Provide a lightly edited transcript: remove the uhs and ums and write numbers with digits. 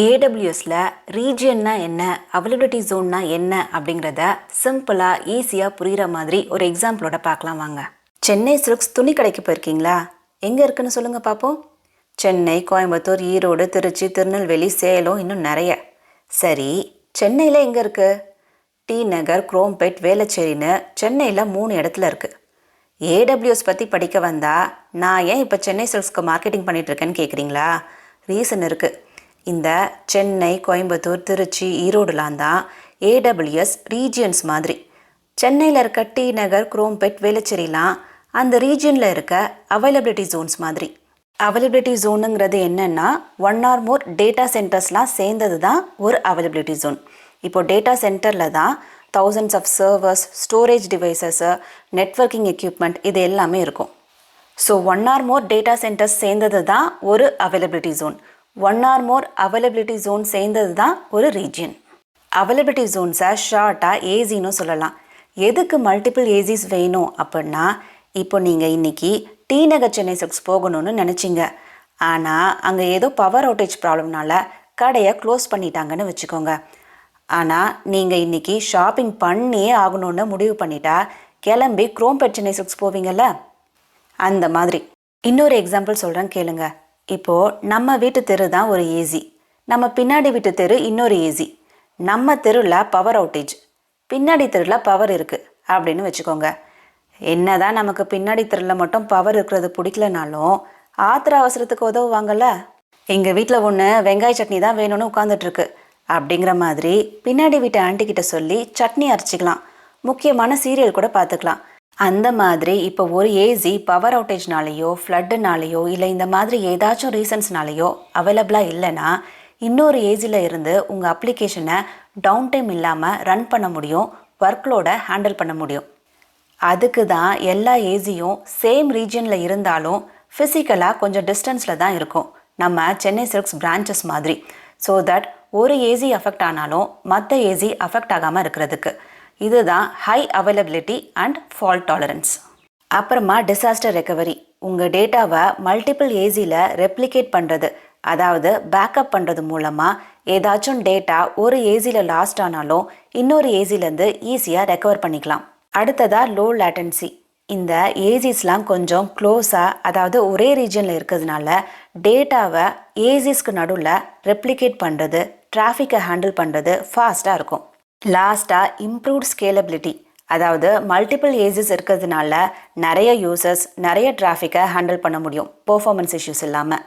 ஏடபிள்யூஎஸ்ல ரீஜியன்னா என்ன, அவைலபிலிட்டி ஜோன்னா என்ன அப்படிங்கிறத சிம்பிளாக ஈஸியாக புரிகிற மாதிரி ஒரு எக்ஸாம்பிளோட பார்க்கலாம் வாங்க. சென்னை சில்க்ஸ் துணி கடைக்கு போயிருக்கீங்களா? எங்கே இருக்குன்னு சொல்லுங்கள் பார்ப்போம். சென்னை, கோயம்புத்தூர், ஈரோடு, திருச்சி, திருநெல்வேலி, சேலம், இன்னும் நிறைய. சரி, சென்னையில் எங்கே இருக்குது? டி நகர், குரோம்பேட், வேளச்சேரின்னு சென்னையில் 3 இடத்துல இருக்குது. ஏடபிள்யூஎஸ் பற்றி படிக்க வந்தால் நான் ஏன் இப்போ சென்னை சில்க்ஸ்க்கு மார்க்கெட்டிங் பண்ணிகிட்ருக்கேன்னு கேட்குறீங்களா? ரீசன் இருக்குது. இந்த சென்னை, கோயம்புத்தூர், திருச்சி, ஈரோடுலாம் தான் ஏடபிள்யூஎஸ் ரீஜியன்ஸ் மாதிரி. சென்னையில் இருக்க டி நகர், குரோம்பேட், வேளச்சேரிலாம் அந்த ரீஜியனில் இருக்க அவைலபிலிட்டி ஜோன்ஸ் மாதிரி. அவைலபிலிட்டி ஜோனுங்கிறது என்னென்னா 1 or more டேட்டா சென்டர்ஸ்லாம் சேர்ந்தது தான் ஒரு அவைலபிலிட்டி ஜோன். இப்போது டேட்டா சென்டரில் தான் thousands of servers, storage devices, networking equipment இது எல்லாமே இருக்கும். So 1 or more data centres சேர்ந்தது தான் ஒரு availability zone. 1 or more availability zone சேர்ந்தது தான் ஒரு ரீஜியன். அவைலபிலிட்டி ஜோன்ஸை ஷார்ட்டாக ஏசின்னு சொல்லலாம். எதுக்கு மல்டிபிள் ஏசிஸ் வேணும் அப்படின்னா, இப்போ நீங்கள் இன்றைக்கி டி நகர் சென்னை சில்க்ஸ் போகணும்னு நினச்சிங்க. ஆனால் அங்கே ஏதோ பவர் அவுட்டேஜ் ப்ராப்ளம்னால கடையை க்ளோஸ் பண்ணிட்டாங்கன்னு வச்சுக்கோங்க. ஆனால் நீங்கள் இன்றைக்கி ஷாப்பிங் பண்ணியே ஆகணும்னு முடிவு பண்ணிட்டா கிளம்பி குரோம்பேட் சென்னை சில்க்ஸ் போவீங்கள்ல, அந்த மாதிரி. இன்னொரு எக்ஸாம்பிள் சொல்கிறேன் கேளுங்க. இப்போது நம்ம வீட்டு தெரு தான் ஒரு ஏசி, நம்ம பின்னாடி வீட்டு தெரு இன்னொரு ஏசி. நம்ம தெருவில் பவர் அவுட்டேஜ், பின்னாடி தெருவில் பவர் இருக்குது அப்படின்னு வச்சுக்கோங்க. என்ன தான் நமக்கு பின்னாடி தெருவில் மட்டும் பவர் இருக்கிறது பிடிக்கலனாலும் ஆத்திர அவசரத்துக்கு உதவுவாங்கள்ல. எங்கள் வீட்டில் ஒன்று வெங்காய சட்னி தான் வேணும்னு உட்காந்துட்ருக்கு அப்படிங்கிற மாதிரி பின்னாடி வீட்டு ஆண்டிக்கிட்ட சொல்லி சட்னி அரைச்சிக்கலாம், முக்கியமான சீரியல் கூட பார்த்துக்கலாம். அந்த மாதிரி இப்போ ஒரு ஏசி பவர் அவுட்டேஜ்னாலேயோ, ஃப்ளட்டுனாலேயோ, இல்லை இந்த மாதிரி ஏதாச்சும் ரீசன்ஸ்னாலேயோ அவைலபிளாக இல்லைன்னா இன்னொரு ஏசியில் இருந்து உங்கள் அப்ளிகேஷனை டவுன் டைம் இல்லாமல் ரன் பண்ண முடியும், ஒர்க்லோட ஹேண்டில் பண்ண முடியும். அதுக்கு தான் எல்லா ஏசியும் சேம் ரீஜியனில் இருந்தாலும் ஃபிசிக்கலாக கொஞ்சம் டிஸ்டன்ஸில் தான் இருக்கும், நம்ம சென்னை சில்க்ஸ் பிரான்ச்சஸ் மாதிரி. ஸோ தட் ஒரு ஏசி அஃபெக்ட் ஆனாலும் மற்ற ஏசி அஃபெக்ட் ஆகாமல் இருக்கிறதுக்கு. இதுதான் high availability and fault tolerance. அப்புறமா டிசாஸ்டர் ரெக்கவரி. உங்கள் டேட்டாவை மல்டிபிள் ஏசியில் ரெப்ளிகேட் பண்ணுறது, அதாவது பேக்கப் பண்ணுறது மூலமாக ஏதாச்சும் டேட்டா ஒரு ஏசியில் லாஸ்ட் ஆனாலும் இன்னொரு ஏசிலேருந்து ஈஸியாக ரெக்கவர் பண்ணிக்கலாம். அடுத்ததாக லோ லேட்டன்சி. இந்த ஏசிஸ்லாம் கொஞ்சம் க்ளோஸாக, அதாவது ஒரே ரீஜனில் இருக்கிறதுனால டேட்டாவை ஏசிஸ்க்கு நடுவில் ரெப்ளிகேட் பண்ணுறது, டிராஃபிக்கை ஹேண்டில் பண்ணுறது ஃபாஸ்ட்டாக இருக்கும். லாஸ்ட்டாக இம்ப்ரூவ்ட் ஸ்கேலபிலிட்டி, அதாவது மல்டிபிள் ஏசிஸ் இருக்கிறதுனால நிறைய யூசர்ஸ், நிறைய டிராஃபிக்கை ஹேண்டில் பண்ண முடியும் பெர்ஃபார்மன்ஸ் இஷ்யூஸ் இல்லாமல்.